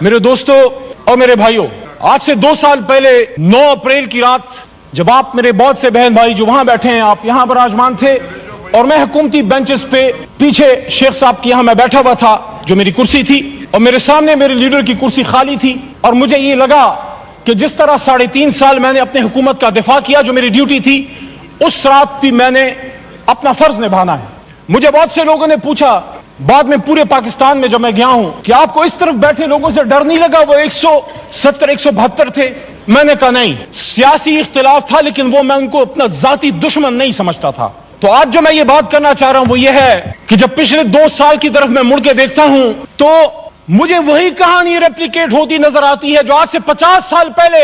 میرے دوستوں اور میرے بھائیوں، آج سے 2 سال پہلے 9 اپریل کی رات جب آپ میرے بہت سے بہن بھائی جو وہاں بیٹھے ہیں آپ یہاں براجمان تھے اور میں حکومتی بینچز پہ پیچھے شیخ صاحب کی یہاں میں بیٹھا ہوا تھا جو میری کرسی تھی اور میرے سامنے میرے لیڈر کی کرسی خالی تھی، اور مجھے یہ لگا کہ جس طرح 3.5 سال میں نے اپنے حکومت کا دفاع کیا جو میری ڈیوٹی تھی، اس رات بھی میں نے اپنا فرض نبھانا ہے۔ مجھے بہت سے لوگوں نے پوچھا بعد میں پورے پاکستان میں جب میں گیا ہوں کہ آپ کو اس طرف بیٹھے لوگوں سے ڈر نہیں لگا؟ وہ 170 172 تھے۔ میں نے کہا نہیں، سیاسی اختلاف تھا لیکن وہ میں ان کو اپنا ذاتی دشمن نہیں سمجھتا تھا۔ تو آج جو میں یہ بات کرنا چاہ رہا ہوں وہ یہ ہے کہ جب پچھلے 2 سال کی طرف میں مڑ کے دیکھتا ہوں تو مجھے وہی کہانی ریپلیکیٹ ہوتی نظر آتی ہے جو آج سے 50 سال پہلے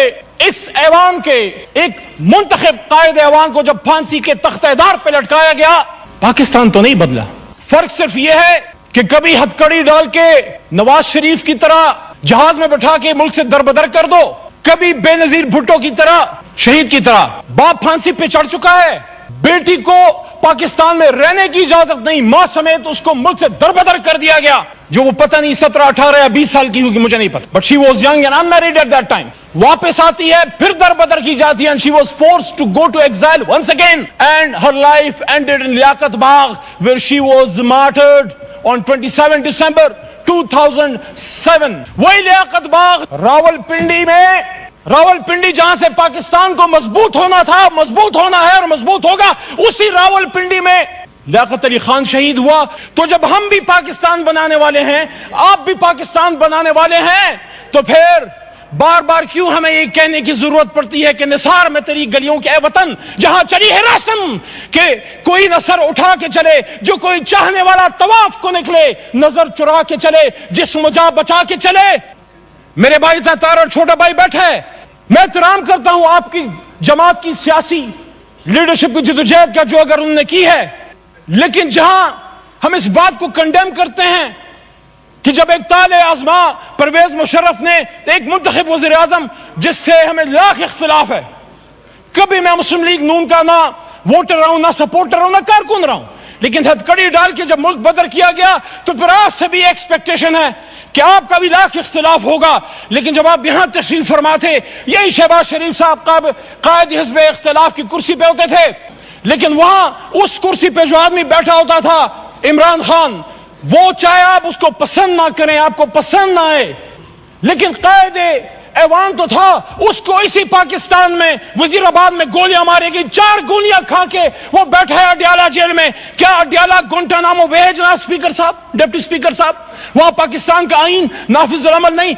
اس ایوان کے ایک منتخب قائد ایوان کو جب پھانسی کے تختہ دار پہ لٹکایا گیا۔ پاکستان تو نہیں بدلا، فرق صرف یہ ہے کہ کبھی ہتھکڑی ڈال کے نواز شریف کی طرح جہاز میں بٹھا کے ملک سے دربدر کر دو، کبھی بے نظیر بھٹو کی طرح شہید کی طرح باپ پھانسی پہ چڑھ چکا ہے، بیٹی کو پاکستان میں رہنے کی اجازت نہیں، ماں سمیت اس کو ملک سے دربدر کر دیا گیا، جو وہ پتہ نہیں 17 18 یا 20 سال کی ہوگی، مجھے نہیں پتا، but she was young and unmarried at that time. واپس آتی ہے، پھر دربدر کی جاتی ہے، and she was forced to go to exile once again and her life ended in Liaquat Bagh where she was martyred on 27 December 2007۔ وہی لیاقت باغ راولپنڈی میں، راولپنڈی جہاں سے پاکستان کو مضبوط ہونا تھا، مضبوط ہونا ہے اور مضبوط ہوگا، اسی راولپنڈی میں لیاقت علی خان شہید ہوا۔ تو جب ہم بھی پاکستان بنانے والے ہیں، آپ بھی پاکستان بنانے والے ہیں، تو پھر بار بار کیوں ہمیں یہ کہنے کی ضرورت پڑتی ہے کہ نثار میں تیری گلیوں کے اے وطن جہاں چلی ہے رسم، کہ کوئی نثر اٹھا کے چلے، جو کوئی چاہنے والا طواف کو نکلے، نظر چرا کے چلے، جسم جا بچا کے چلے۔ میرے بھائی تار اور چھوٹا بھائی بیٹھا ہے، میں احترام کرتا ہوں آپ کی جماعت کی سیاسی لیڈرشپ کی جدوجہد کا جو اگر انہوں نے کی ہے، لیکن جہاں ہم اس بات کو کنڈیم کرتے ہیں کہ جب ایک طالع آزما پرویز مشرف نے ایک منتخب وزیر اعظم جس سے ہمیں لاکھ اختلاف ہے، کبھی میں مسلم لیگ نون کا نہ ووٹر رہا ہوں، نہ سپورٹر رہا ہوں، نہ کارکن رہا ہوں، لیکن ہتھکڑی ڈال کے جب ملک بدر کیا گیا تو پھر آپ سے بھی ایکسپیکٹیشن ہے کہ آپ کا بھی لاکھ اختلاف ہوگا، لیکن جب آپ یہاں تشریف فرما تھے، یہی شہباز شریف صاحب قائد حزب اختلاف کی کرسی پہ ہوتے تھے، لیکن وہاں اس کرسی پہ جو آدمی بیٹھا ہوتا تھا عمران خان، وہ چاہے آپ اس کو پسند نہ کریں، آپ کو پسند نہ آئے، لیکن قائد ایوان تو تھا، اس کو اسی پاکستان میں وزیر آباد میں گولیاں مارے گی، 4 گولیاں کھا کے وہ بیٹھا ہے اڈیالہ جیل میں۔ کیا اڈیالہ گونٹانامو بے ہے جناب اسپیکر صاحب، ڈپٹی اسپیکر صاحب؟ وہاں پاکستان کا آئین نافذ العمل نہیں۔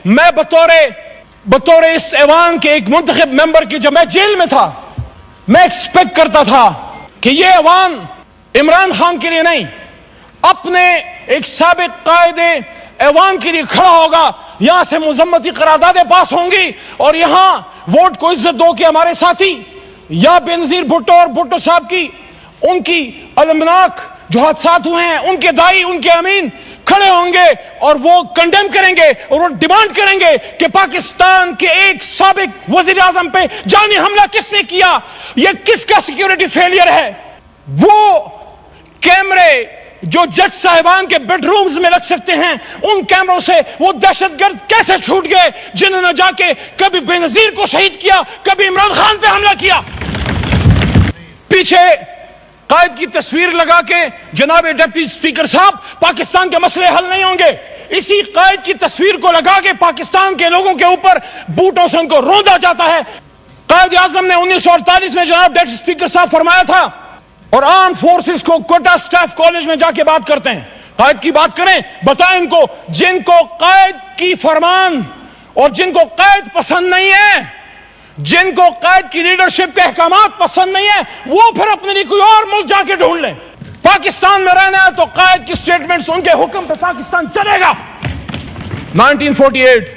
میں بطور اس ایوان کے ایک منتخب ممبر کی جب میں جیل میں تھا، میں ایکسپیکٹ کرتا تھا کہ یہ ایوان عمران خان کے لیے نہیں، اپنے ایک سابق قائد ایوان کے لیے کھڑا ہوگا، یہاں سے مذمتی قراردادیں پاس ہوں گی اور یہاں ووٹ کو عزت دو کہ ہمارے ساتھی یا بے نظیر بھٹو اور بھٹو صاحب کی ان کی المناک جو حادثات ہوئے ہیں، ان کے دائی، ان کے امین کھڑے ہوں گے اور وہ کنڈیم کریں گے اور وہ ڈیمانڈ کریں گے کہ پاکستان کے ایک سابق وزیر اعظم پہ جانی حملہ کس نے کیا، یہ کس کا سیکیورٹی فیلئر ہے۔ وہ کیمرے جو جج صاحبان کے بیڈ رومز میں لگ سکتے ہیں، ان کیمروں سے وہ دہشت گرد کیسے چھوٹ گئے جنہوں نے جا کے کبھی بے نظیر کو شہید کیا، کبھی عمران خان پہ حملہ کیا۔ پیچھے قائد کی تصویر لگا کے جناب ڈپٹی اسپیکر صاحب پاکستان کے مسئلے حل نہیں ہوں گے، اسی قائد کی تصویر کو لگا کے پاکستان کے لوگوں کے اوپر بوٹوں سے ان کو روندا جاتا ہے۔ قائد اعظم نے 1948 میں جناب ڈپٹی اسپیکر صاحب فرمایا تھا، اور آرم فورسز کو کوٹا سٹاف کالج میں جا کے بات کرتے ہیں، قائد کی بات کریں، بتائیں ان کو جن کو قائد کی فرمان اور جن کو قائد پسند نہیں ہے، جن کو قائد کی لیڈرشپ کے احکامات پسند نہیں ہیں، وہ پھر اپنے لیے کوئی اور ملک جا کے ڈھونڈ لیں۔ پاکستان میں رہنا ہے تو قائد کی سٹیٹمنٹس، ان کے حکم پہ پاکستان چلے گا۔ 1948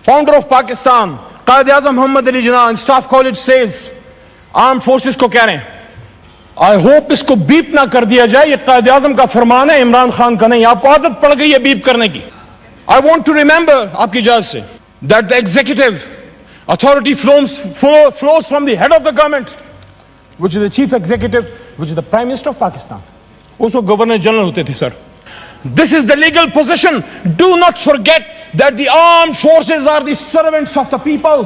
founder of Pakistan Quaid Azam Muhammad Ali Jinnah staff college Cs, arm forces کو کہہ رہے ہیں، آئی ہوپ اس کو بیپ نہ کر دیا جائے، یہ قائد اعظم کا فرمان ہے، عمران خان کا نہیں، آپ کو عادت پڑ گئی ہے بیپ کرنے کی۔ آئی وانٹ ٹو ریمبر آپ کی اجازت سے that the executive authority flows from the head of the government, which is the chief executive, which is the prime minister of Pakistan. اس کو گورنر جنرل ہوتے تھے سر۔ This is the legal position. Do not forget that the armed forces are the servants of the people.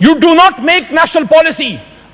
You do not make national policy.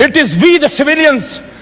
It is we the civilians.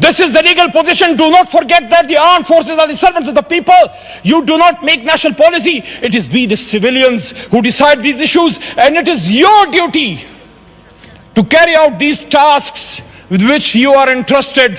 This is the legal position. Do not forget that the armed forces are the servants of the people. You do not make national policy. It is we the civilians who decide these issues, and it is your duty to carry out these tasks with which you are entrusted.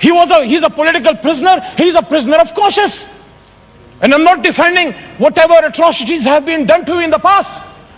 He is a political prisoner. He is a prisoner of conscience. And I'm not defending whatever atrocities have been done to you in the past.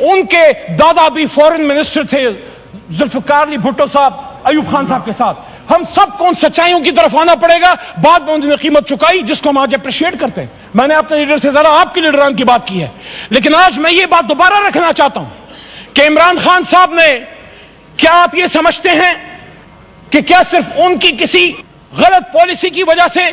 ان کے دادا بھی فورن minister تھے، ذوالفقار علی بھٹو صاحب ایوب خان صاحب کے ساتھ. ہم سب کو ان سچائیوں کی طرف آنا پڑے گا. بعد میں انہوں نے قیمت چکائی جس کو ہم آج اپریشیٹ کرتے ہیں. میں نے اپنے لیڈر سے زیادہ آپ کے لیڈران کی بات کی ہے، لیکن آج میں یہ بات دوبارہ رکھنا چاہتا ہوں کہ عمران خان صاحب نے، کیا آپ یہ سمجھتے ہیں کہ کیا صرف ان کی کسی غلط پالیسی کی وجہ سے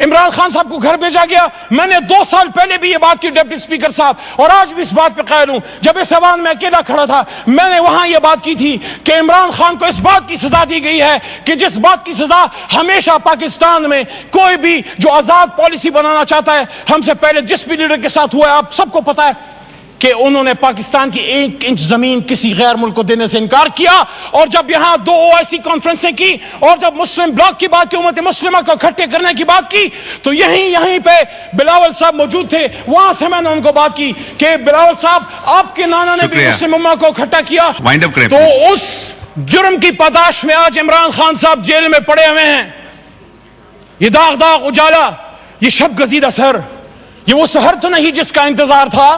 عمران خان صاحب کو گھر بھیجا گیا؟ میں نے 2 سال پہلے بھی یہ بات کی ڈپٹی اسپیکر صاحب، اور آج بھی اس بات پہ قائل ہوں. جب اس ایوان میں اکیلا کھڑا تھا میں نے وہاں یہ بات کی تھی کہ عمران خان کو اس بات کی سزا دی گئی ہے کہ جس بات کی سزا ہمیشہ پاکستان میں کوئی بھی جو آزاد پالیسی بنانا چاہتا ہے، ہم سے پہلے جس بھی لیڈر کے ساتھ ہوا ہے آپ سب کو پتا ہے کہ انہوں نے پاکستان کی 1 انچ زمین کسی غیر ملک کو دینے سے انکار کیا. اور جب یہاں 2 OIC کانفرنسیں کی اور جب مسلم بلاک کی بات کی، امت مسلمہ کو اکٹھے کرنے کی بات کی، تو یہیں پہ بلاول صاحب موجود تھے. وہاں سے میں نے ان کو بات کی کہ بلاول صاحب آپ کے نانا نے بھی مسلم امہ کو اکٹھا کیا. تو اس جرم کی پاداش میں آج عمران خان صاحب جیل میں پڑے ہوئے ہیں. یہ داغ اجالا، یہ شب گزیدہ سحر، یہ وہ سحر تو نہیں جس کا انتظار تھا،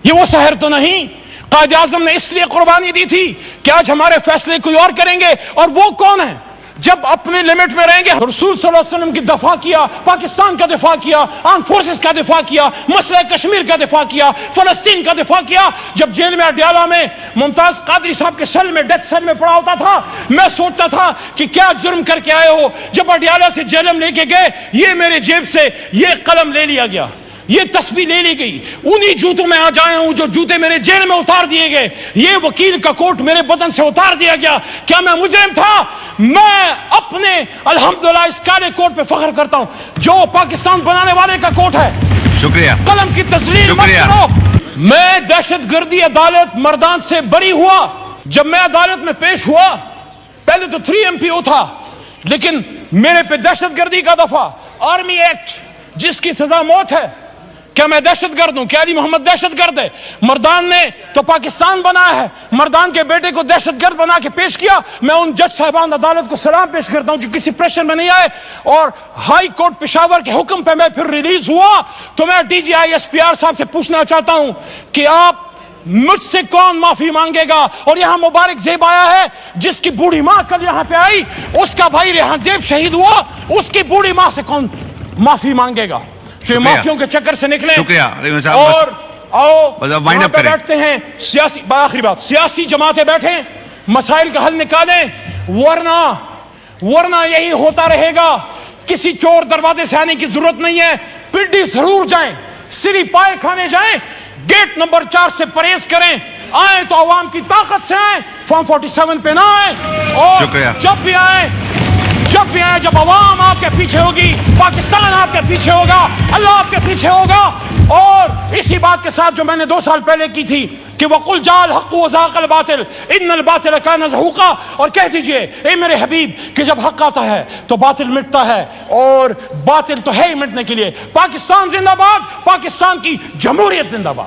یہ وہ سحر تو نہیں. قائد اعظم نے اس لیے قربانی دی تھی کہ آج ہمارے فیصلے کوئی اور کریں گے. اور وہ کون ہیں جب اپنے لیمٹ میں رہیں گے؟ رسول صلی اللہ علیہ وسلم کی دفاع کیا، پاکستان کا دفاع کیا، آرم فورسز کا دفاع کیا، مسئلہ کشمیر کا دفاع کیا، فلسطین کا دفاع کیا. جب جیل میں اڈیالہ میں ممتاز قادری صاحب کے سیل میں، ڈیتھ سیل میں پڑا ہوتا تھا، میں سوچتا تھا کہ کیا جرم کر کے آئے ہو. جب اڈیالہ سے جیلم لے کے گئے، یہ میرے جیب سے یہ قلم لے لیا گیا، یہ تسبیح لے لی گئی. انہی جوتوں میں آج آیا ہوں جو جوتے میرے جیل میں اتار دیے گئے. یہ وکیل کا کوٹ میرے بدن سے اتار دیا گیا. کیا میں مجرم تھا؟ میں اپنے الحمدللہ اس کالے کوٹ پہ فخر کرتا ہوں جو پاکستان بنانے والے کا کوٹ ہے. شکریہ. قلم کی تسلیم مت کرو. میں دہشت گردی عدالت مردان سے بری ہوا. جب میں عدالت میں پیش ہوا، پہلے تو 3 MPO تھا، لیکن میرے پہ دہشت گردی کا دفعہ، آرمی ایکٹ جس کی سزا موت ہے. کیا میں دہشت گرد ہوں؟ کیا علی محمد دہشت گرد ہے؟ مردان نے تو پاکستان بنایا ہے، مردان کے بیٹے کو دہشت گرد بنا کے پیش کیا. میں ان جج صاحبان عدالت کو سلام پیش کرتا ہوں جو کسی پریشر میں نہیں آئے. اور ہائی کورٹ پشاور کے حکم پہ میں پھر ریلیز ہوا. تو میں DGI SPR صاحب سے پوچھنا چاہتا ہوں کہ آپ مجھ سے کون معافی مانگے گا؟ اور یہاں مبارک زیب آیا ہے جس کی بوڑھی ماں کل یہاں پہ آئی، اس کا بھائی ریحان زیب شہید ہوا، اس کی بوڑھی ماں سے کون معافی مانگے گا؟ کہ مافیوں کے چکر سے نکلیں. اور آؤ پہ بیٹھتے ہیں سیاسی، آخری بات، سیاسی جماعتیں بیٹھیں، مسائل کا حل نکالیں، ورنہ یہی ہوتا رہے گا. کسی چور دروازے سے آنے کی ضرورت نہیں ہے. پنڈی ضرور جائیں، سری پائے کھانے جائیں، گیٹ نمبر 4 سے پرہیز کریں. آئیں تو عوام کی طاقت سے آئیں، فارم 47 پہ نہ آئیں. اور جب بھی آئیں جب عوام آپ کے پیچھے ہوگی، پاکستان آپ کے پیچھے ہوگا، اللہ آپ کے پیچھے ہوگا. اور اسی بات کے ساتھ جو میں نے 2 سال پہلے کی تھی کہ وَقُلْ جَاءَ الْحَقُّ وَزَهَقَ الْبَاطِلُ إِنَّ الْبَاطِلَ كَانَ زَهُوقًا. اور کہہ دیجئے اے میرے حبیب کہ جب حق آتا ہے تو باطل مٹتا ہے، اور باطل تو ہے ہی مٹنے کے لیے. پاکستان زندہ باد، پاکستان کی جمہوریت زندہ باد.